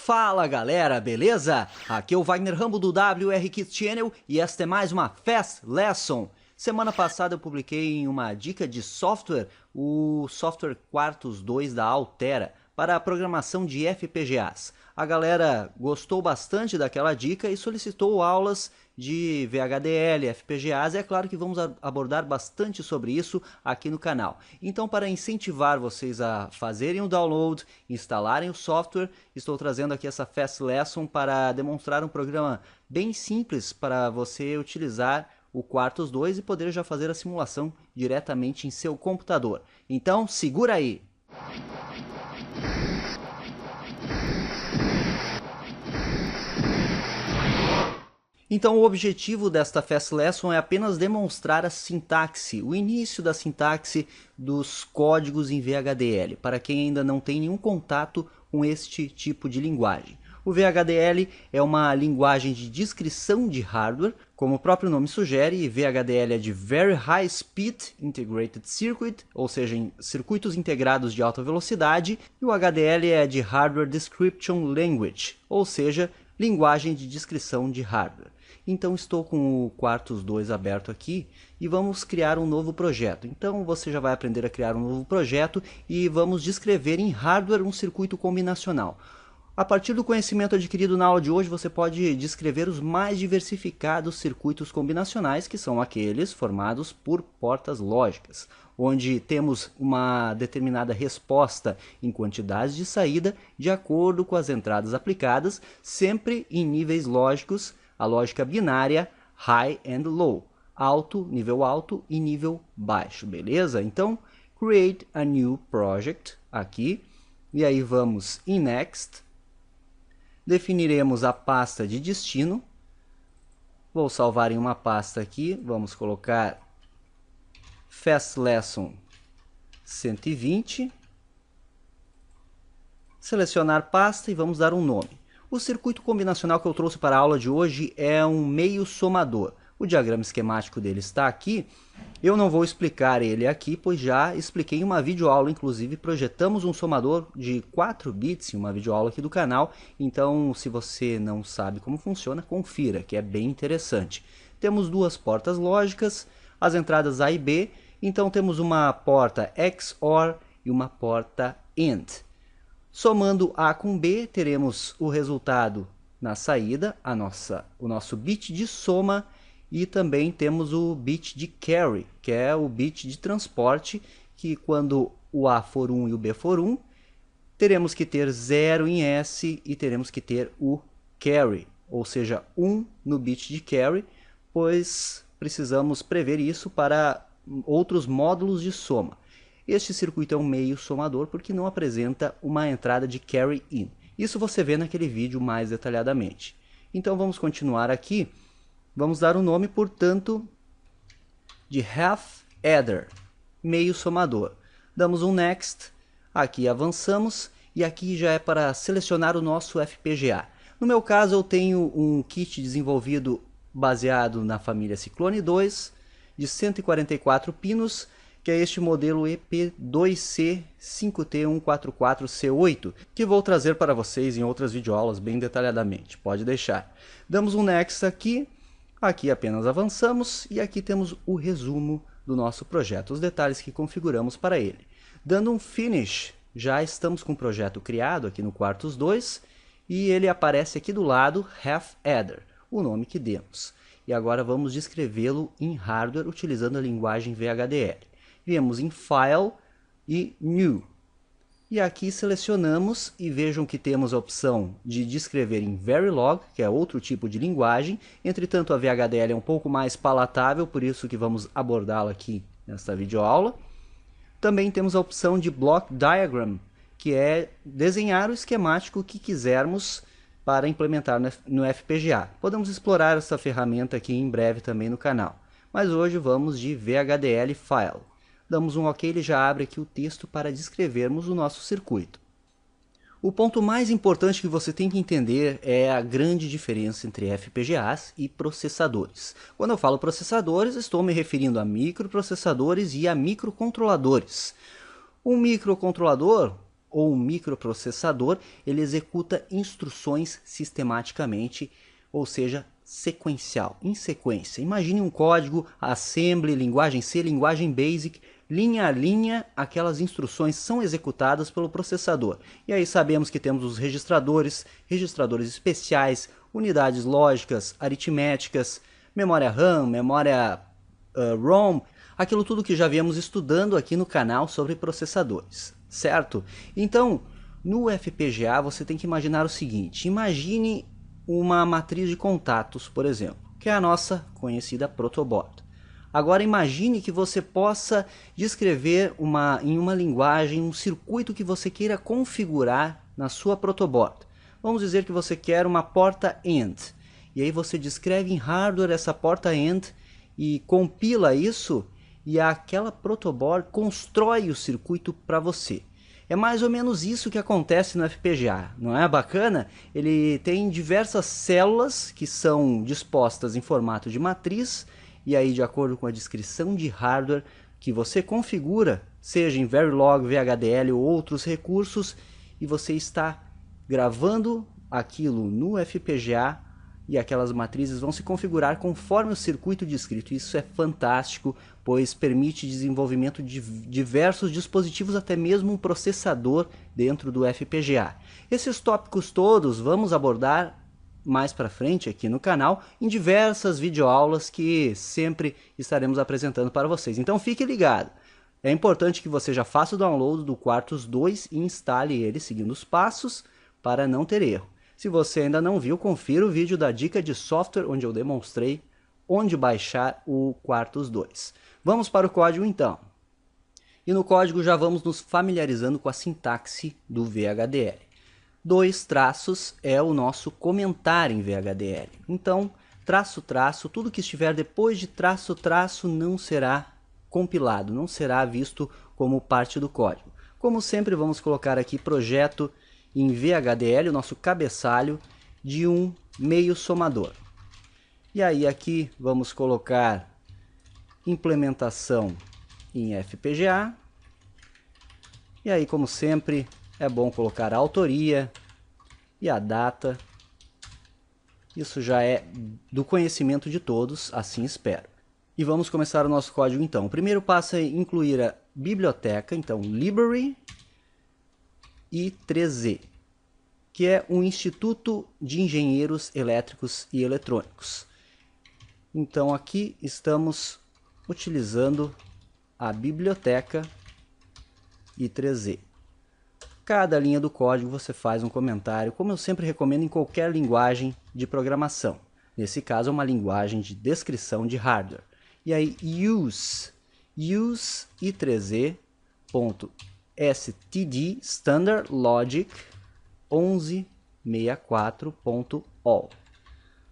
Fala galera, beleza? Aqui é o Wagner Rambo do WR Kids Channel e esta é mais uma Fast Lesson. Semana passada eu publiquei uma dica de software, o software Quartus 2 da Altera, para a programação de FPGAs. A galera gostou bastante daquela dica e solicitou aulas de VHDL, FPGAs, e é claro que vamos abordar bastante sobre isso aqui no canal. Então, para incentivar vocês a fazerem o download, instalarem o software, estou trazendo aqui essa Fast Lesson para demonstrar um programa bem simples para você utilizar o Quartus 2 e poder já fazer a simulação diretamente em seu computador. Então, segura aí! Então o objetivo desta Fast Lesson é apenas demonstrar a sintaxe, o início da sintaxe dos códigos em VHDL, para quem ainda não tem nenhum contato com este tipo de linguagem. O VHDL é uma linguagem de descrição de hardware, como o próprio nome sugere, VHDL é de Very High Speed Integrated Circuit, ou seja, em circuitos integrados de alta velocidade, e o HDL é de Hardware Description Language, ou seja, linguagem de descrição de hardware. Então estou com o Quartus 2 aberto aqui e vamos criar um novo projeto. Então você já vai aprender a criar um novo projeto e vamos descrever em hardware um circuito combinacional. A partir do conhecimento adquirido na aula de hoje, você pode descrever os mais diversificados circuitos combinacionais, que são aqueles formados por portas lógicas, onde temos uma determinada resposta em quantidades de saída de acordo com as entradas aplicadas, sempre em níveis lógicos, a lógica binária high and low, nível alto e nível baixo, beleza? Então, create a new project aqui, e aí vamos em next. Definiremos a pasta de destino. Vou salvar em uma pasta aqui. Vamos colocar Fast Lesson 120. Selecionar pasta e vamos dar um nome. O circuito combinacional que eu trouxe para a aula de hoje é um meio somador. O diagrama esquemático dele está aqui. Eu não vou explicar ele aqui, pois já expliquei em uma videoaula, inclusive projetamos um somador de 4 bits em uma videoaula aqui do canal. Então, se você não sabe como funciona, confira, que é bem interessante. Temos duas portas lógicas, as entradas A e B. Então, temos uma porta XOR e uma porta AND. Somando A com B, teremos o resultado na saída, o nosso bit de soma, e também temos o bit de carry, que é o bit de transporte, que quando o A for 1 e o B for 1, teremos que ter 0 em S e teremos que ter o carry, ou seja, 1 no bit de carry, pois precisamos prever isso para outros módulos de soma. Este circuito é um meio somador porque não apresenta uma entrada de carry in. Isso você vê naquele vídeo mais detalhadamente. Então vamos continuar aqui. Vamos dar o nome, portanto, de half adder, meio somador. Damos um next, aqui avançamos e aqui já é para selecionar o nosso FPGA. No meu caso eu tenho um kit desenvolvido baseado na família Cyclone 2 de 144 pinos, que é este modelo EP2C5T144C8, que vou trazer para vocês em outras videoaulas bem detalhadamente, pode deixar. Damos um next aqui. Aqui apenas avançamos e aqui temos o resumo do nosso projeto, os detalhes que configuramos para ele. Dando um finish, já estamos com o projeto criado aqui no Quartus 2 e ele aparece aqui do lado half adder, o nome que demos. E agora vamos descrevê-lo em hardware utilizando a linguagem VHDL. Viemos em File e New. E aqui selecionamos e vejam que temos a opção de descrever em Verilog, que é outro tipo de linguagem. Entretanto, a VHDL é um pouco mais palatável, por isso que vamos abordá-la aqui nesta videoaula. Também temos a opção de Block Diagram, que é desenhar o esquemático que quisermos para implementar no FPGA. Podemos explorar essa ferramenta aqui em breve também no canal. Mas hoje vamos de VHDL File. Damos um OK, ele já abre aqui o texto para descrevermos o nosso circuito. O ponto mais importante que você tem que entender é a grande diferença entre FPGAs e processadores. Quando eu falo processadores, estou me referindo a microprocessadores e a microcontroladores. Um microcontrolador ou um microprocessador, ele executa instruções sistematicamente, ou seja, sequencial, em sequência. Imagine um código, assembly, linguagem C, linguagem basic, linha a linha, aquelas instruções são executadas pelo processador. E aí sabemos que temos os registradores, registradores especiais, unidades lógicas, aritméticas, memória RAM, memória ROM, aquilo tudo que já viemos estudando aqui no canal sobre processadores, certo? Então, no FPGA você tem que imaginar o seguinte, imagine uma matriz de contatos, por exemplo, que é a nossa conhecida protoboard. Agora imagine que você possa descrever em uma linguagem um circuito que você queira configurar na sua protoboard. Vamos dizer que você quer uma porta AND. E aí você descreve em hardware essa porta AND e compila isso e aquela protoboard constrói o circuito para você. É mais ou menos isso que acontece no FPGA, não é bacana? Ele tem diversas células que são dispostas em formato de matriz, e aí de acordo com a descrição de hardware que você configura, seja em Verilog, VHDL ou outros recursos, e você está gravando aquilo no FPGA, e aquelas matrizes vão se configurar conforme o circuito descrito. Isso é fantástico, pois permite desenvolvimento de diversos dispositivos, até mesmo um processador dentro do FPGA. Esses tópicos todos vamos abordar mais para frente aqui no canal, em diversas videoaulas que sempre estaremos apresentando para vocês. Então fique ligado. É importante que você já faça o download do Quartus 2 e instale ele seguindo os passos para não ter erro. Se você ainda não viu, confira o vídeo da dica de software onde eu demonstrei onde baixar o Quartus 2. Vamos para o código então. E no código já vamos nos familiarizando com a sintaxe do VHDL. 2 traços é o nosso comentário em VHDL. Então, traço, traço, tudo que estiver depois de traço, traço não será compilado, não será visto como parte do código. Como sempre, vamos colocar aqui projeto em VHDL, o nosso cabeçalho de um meio somador. E aí aqui vamos colocar implementação em FPGA. E aí, como sempre, é bom colocar a autoria e a data. Isso já é do conhecimento de todos, assim espero. E vamos começar o nosso código então. O primeiro passo é incluir a biblioteca, então library I3Z, que é um Instituto de Engenheiros Elétricos e Eletrônicos. Então aqui estamos utilizando a biblioteca I3Z. Cada linha do código você faz um comentário, como eu sempre recomendo em qualquer linguagem de programação. Nesse caso é uma linguagem de descrição de hardware. E aí use i3z.std standard logic 1164.all.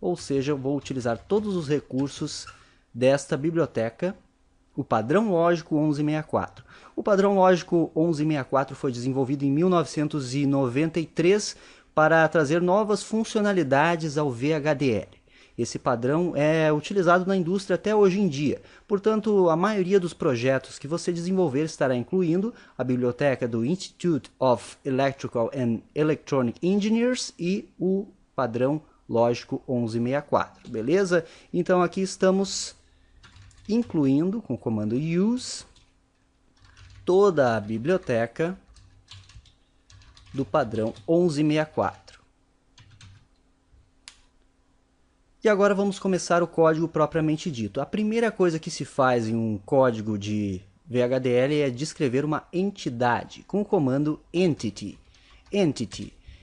Ou seja, eu vou utilizar todos os recursos desta biblioteca, o padrão lógico 1164. O padrão lógico 1164 foi desenvolvido em 1993 para trazer novas funcionalidades ao VHDL. Esse padrão é utilizado na indústria até hoje em dia. Portanto, a maioria dos projetos que você desenvolver estará incluindo a biblioteca do Institute of Electrical and Electronic Engineers e o padrão lógico 1164, beleza? Então aqui estamos incluindo com o comando use toda a biblioteca do padrão 1164. E agora vamos começar o código propriamente dito. A primeira coisa que se faz em um código de VHDL é descrever uma entidade com o comando entity.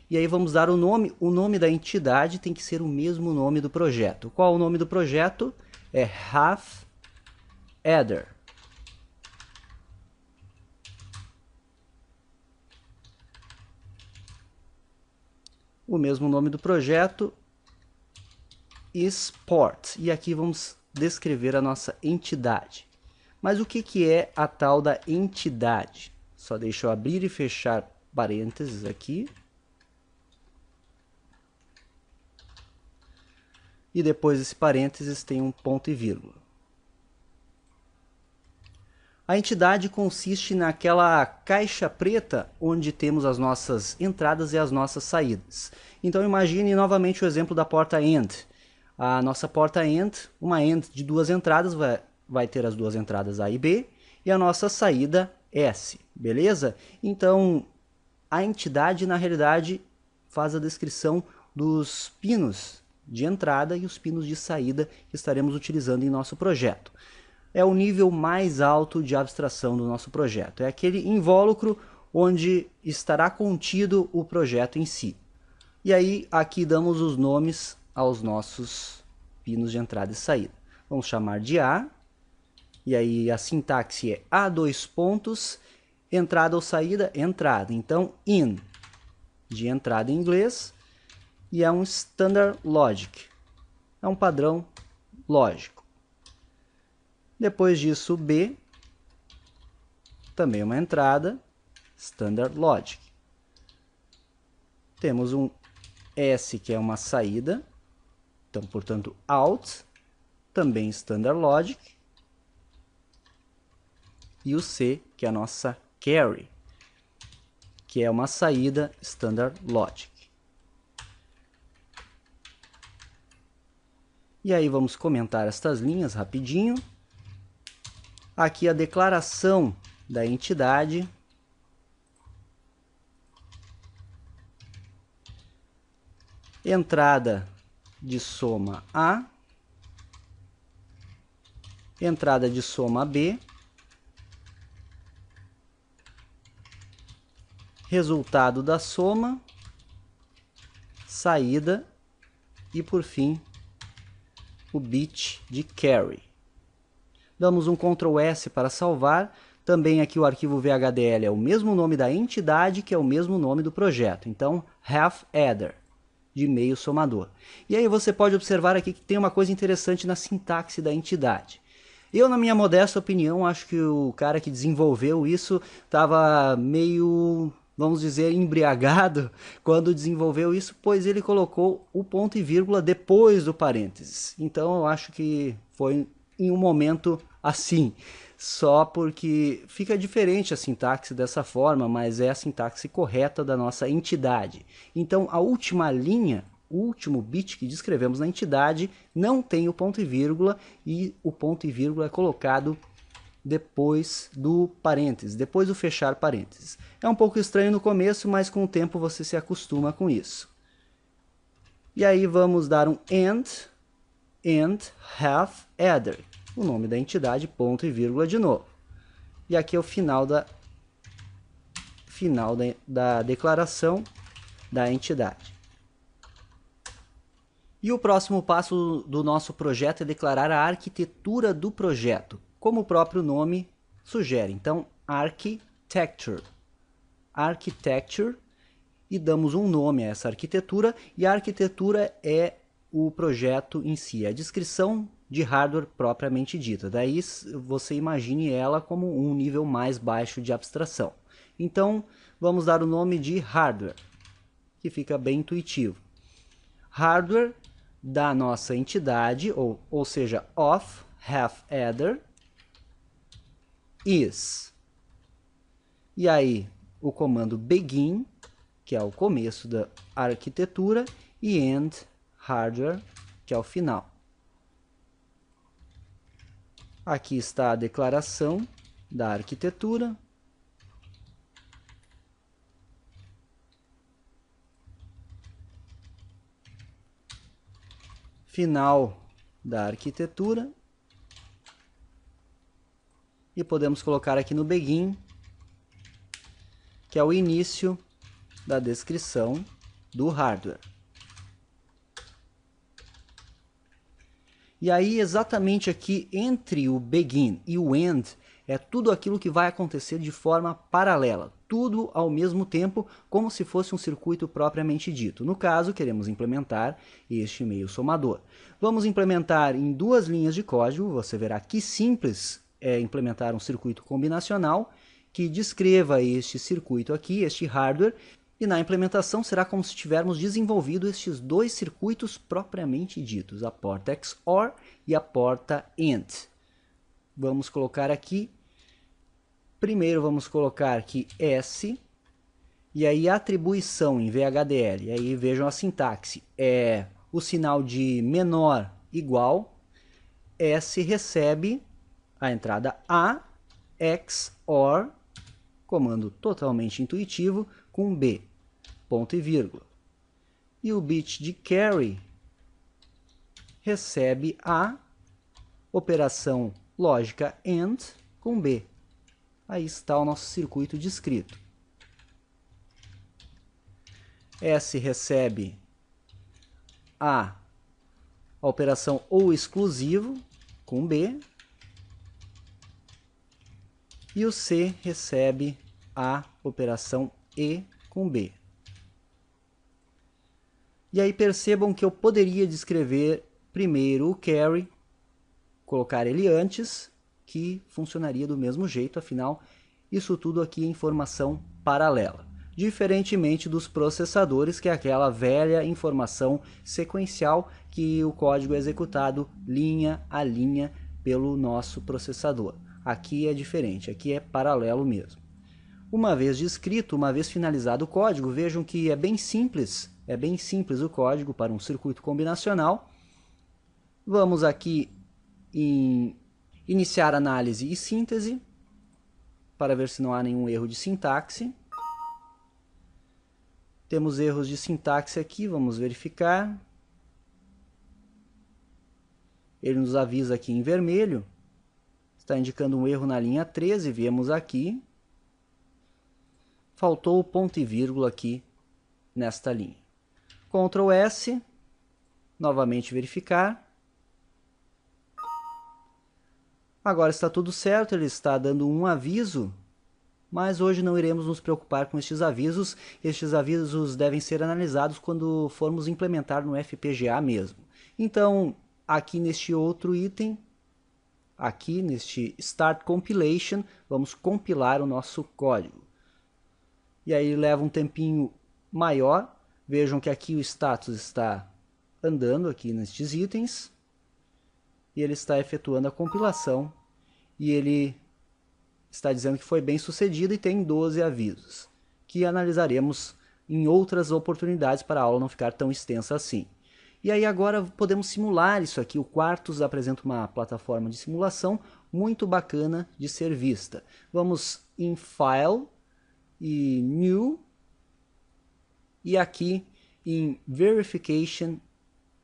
E aí vamos dar o nome. O nome da entidade tem que ser o mesmo nome do projeto. Qual o nome do projeto? É Half Adder. O mesmo nome do projeto, Sport. E aqui vamos descrever a nossa entidade. Mas o que é a tal da entidade? Só deixa eu abrir e fechar parênteses aqui. E depois desse parênteses tem um ponto e vírgula. A entidade consiste naquela caixa preta onde temos as nossas entradas e as nossas saídas. Então imagine novamente o exemplo da porta AND. A nossa porta AND, uma AND de duas entradas, vai ter as duas entradas A e B, e a nossa saída S, beleza? Então a entidade na realidade faz a descrição dos pinos de entrada e os pinos de saída que estaremos utilizando em nosso projeto. É o nível mais alto de abstração do nosso projeto. É aquele invólucro onde estará contido o projeto em si. E aí aqui damos os nomes aos nossos pinos de entrada e saída. Vamos chamar de A, e aí a sintaxe é A dois pontos, entrada ou saída, entrada. Então in, de entrada em inglês, e é um standard logic, é um padrão lógico. Depois disso B, também uma entrada, standard logic. Temos um S que é uma saída, então portanto out, também standard logic. E o C que é a nossa carry, que é uma saída standard logic. E aí vamos comentar estas linhas rapidinho. Aqui a declaração da entidade. Entrada de soma A. Entrada de soma B. Resultado da soma. Saída. E por fim, o bit de carry. Damos um Ctrl S para salvar. Também aqui o arquivo VHDL é o mesmo nome da entidade, que é o mesmo nome do projeto. Então, half adder, de meio somador. E aí você pode observar aqui que tem uma coisa interessante na sintaxe da entidade. Eu, na minha modesta opinião, acho que o cara que desenvolveu isso estava meio, vamos dizer, embriagado quando desenvolveu isso, pois ele colocou o ponto e vírgula depois do parênteses. Então eu acho que foi em um momento assim, só porque fica diferente a sintaxe dessa forma, mas é a sintaxe correta da nossa entidade. Então a última linha, o último bit que descrevemos na entidade não tem o ponto e o ponto e vírgula é colocado depois do parênteses, depois do fechar parênteses. É um pouco estranho no começo, mas com o tempo você se acostuma com isso. E aí vamos dar um and half adder, o nome da entidade, ponto e vírgula de novo. E aqui é o final da declaração da entidade. E o próximo passo do nosso projeto é declarar a arquitetura do projeto, como o próprio nome sugere. Então, architecture, e damos um nome a essa arquitetura, e a arquitetura é o projeto em si, a descrição de hardware propriamente dita. Daí você imagine ela como um nível mais baixo de abstração. Então, vamos dar o nome de hardware, que fica bem intuitivo. Hardware da nossa entidade, ou seja, of half adder is. E aí, o comando begin, que é o começo da arquitetura, e end hardware, que é o final. Aqui está a declaração da arquitetura. Final da arquitetura. E podemos colocar aqui no begin, que é o início da descrição do hardware. E aí, exatamente aqui entre o begin e o end, é tudo aquilo que vai acontecer de forma paralela, tudo ao mesmo tempo, como se fosse um circuito propriamente dito. No caso, queremos implementar este meio somador. Vamos implementar em duas linhas de código. Você verá que simples é implementar um circuito combinacional que descreva este circuito aqui, este hardware, e na implementação será como se tivermos desenvolvido estes dois circuitos propriamente ditos, a porta XOR e a porta AND. Vamos colocar aqui Primeiro vamos colocar aqui S, e aí atribuição em VHDL. E aí vejam a sintaxe, é o sinal de menor igual, S recebe a entrada A, XOR, comando totalmente intuitivo, com B, ponto e vírgula. E o bit de carry recebe A, operação lógica AND, com B. Aí está o nosso circuito descrito. S recebe a operação OR exclusivo, com B. E o C recebe a operação E com B. E aí percebam que eu poderia descrever primeiro o carry, colocar ele antes, que funcionaria do mesmo jeito, afinal, isso tudo aqui é informação paralela. Diferentemente dos processadores, que é aquela velha informação sequencial que o código é executado linha a linha pelo nosso processador. Aqui é diferente, aqui é paralelo mesmo. Uma vez descrito, uma vez finalizado o código, vejam que é bem simples o código para um circuito combinacional. Vamos aqui em iniciar análise e síntese, para ver se não há nenhum erro de sintaxe. Temos erros de sintaxe aqui, vamos verificar. Ele nos avisa aqui em vermelho, está indicando um erro na linha 13, viemos aqui. Faltou o ponto e vírgula aqui nesta linha. Ctrl S, novamente verificar. Agora está tudo certo, ele está dando um aviso, mas hoje não iremos nos preocupar com estes avisos. Estes avisos devem ser analisados quando formos implementar no FPGA mesmo. Então, aqui neste outro item, aqui neste Start Compilation, vamos compilar o nosso código. E aí leva um tempinho maior. Vejam que aqui o status está andando aqui nestes itens. E ele está efetuando a compilação. E ele está dizendo que foi bem sucedido e tem 12 avisos, que analisaremos em outras oportunidades para a aula não ficar tão extensa assim. E aí agora podemos simular isso aqui. O Quartus apresenta uma plataforma de simulação muito bacana de ser vista. Vamos em File e New, e aqui em Verification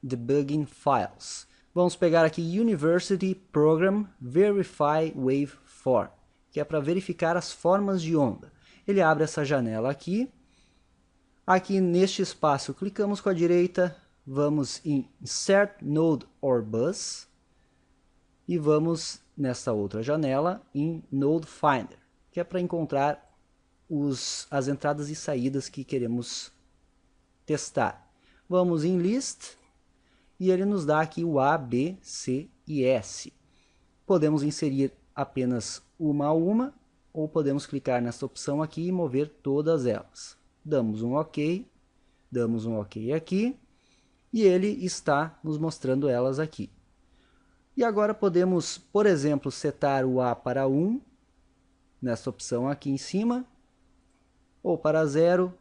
Debugging Files. Vamos pegar aqui University Program Verify Waveform, que é para verificar as formas de onda. Ele abre essa janela aqui. Aqui neste espaço, clicamos com a direita, vamos em Insert Node or Bus, e vamos nessa outra janela em Node Finder, que é para encontrar as entradas e saídas que queremos testar. Vamos em List, e ele nos dá aqui o A, B, C e S. Podemos inserir apenas uma a uma, ou podemos clicar nessa opção aqui e mover todas elas. Damos um OK aqui, e ele está nos mostrando elas aqui. E agora podemos, por exemplo, setar o A para 1, nessa opção aqui em cima, ou para 0,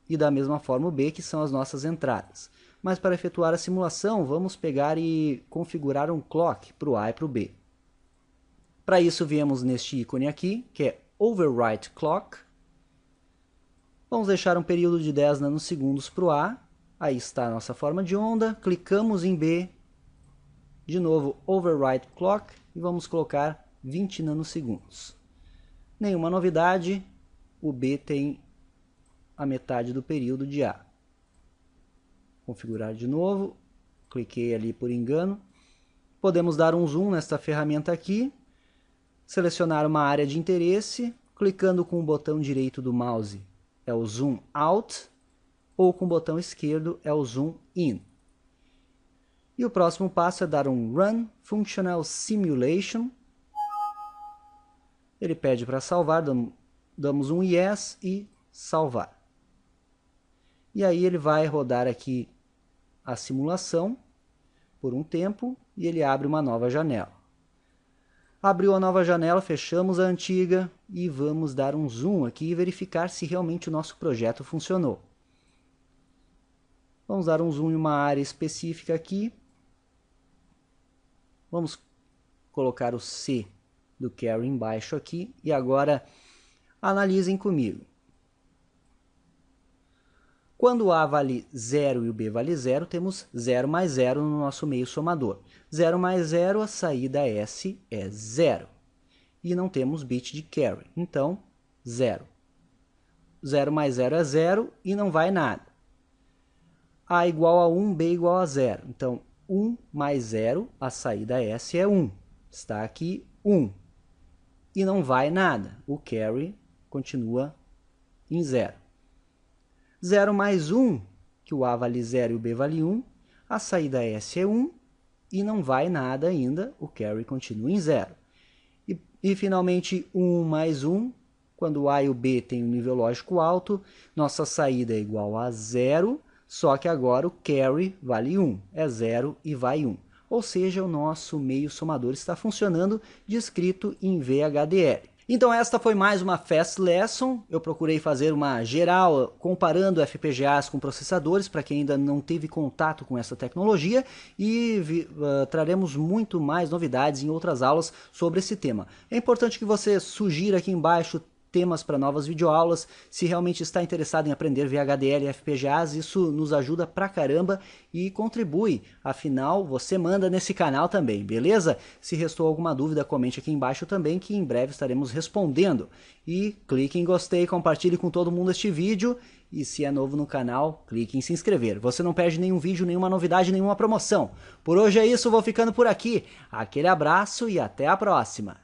e da mesma forma o B, que são as nossas entradas. Mas para efetuar a simulação, vamos pegar e configurar um clock para o A e para o B. Para isso, viemos neste ícone aqui, que é Overwrite Clock. Vamos deixar um período de 10 nanosegundos para o A. Aí está a nossa forma de onda. Clicamos em B. De novo, Overwrite Clock. E vamos colocar 20 nanosegundos. Nenhuma novidade. O B tem a metade do período de A. Configurar de novo. Cliquei ali por engano. Podemos dar um zoom nesta ferramenta aqui. Selecionar uma área de interesse. Clicando com o botão direito do mouse é o Zoom Out. Ou com o botão esquerdo é o Zoom In. E o próximo passo é dar um Run Functional Simulation. Ele pede para salvar. Damos um Yes e salvar. E aí ele vai rodar aqui a simulação por um tempo e ele abre uma nova janela. Abriu a nova janela, fechamos a antiga e vamos dar um zoom aqui e verificar se realmente o nosso projeto funcionou. Vamos dar um zoom em uma área específica aqui. Vamos colocar o C do carry embaixo aqui e agora analisem comigo. Quando o A vale 0 e o B vale 0, temos 0 mais 0 no nosso meio somador. 0 mais 0, a saída S é 0. E não temos bit de carry, então 0. 0 mais 0 é 0 e não vai nada. A igual a 1, B igual a 0. Então 1 mais 0, a saída S é 1. Está aqui 1. E não vai nada. O carry continua em 0. 0 mais 1, que o A vale 0 e o B vale 1, a saída S é 1 e não vai nada ainda, o carry continua em 0. E finalmente 1 mais 1, quando o A e o B têm um nível lógico alto, nossa saída é igual a 0, só que agora o carry vale 1, é 0 e vai 1. Ou seja, o nosso meio somador está funcionando descrito em VHDL. Então esta foi mais uma Fast Lesson. Eu procurei fazer uma geral comparando FPGAs com processadores para quem ainda não teve contato com essa tecnologia e traremos muito mais novidades em outras aulas sobre esse tema. É importante que você sugira aqui embaixo temas para novas videoaulas. Se realmente está interessado em aprender VHDL e FPGAs, isso nos ajuda pra caramba e contribui. Afinal, você manda nesse canal também, beleza? Se restou alguma dúvida, comente aqui embaixo também, que em breve estaremos respondendo. E clique em gostei, compartilhe com todo mundo este vídeo. E se é novo no canal, clique em se inscrever. Você não perde nenhum vídeo, nenhuma novidade, nenhuma promoção. Por hoje é isso, vou ficando por aqui. Aquele abraço e até a próxima.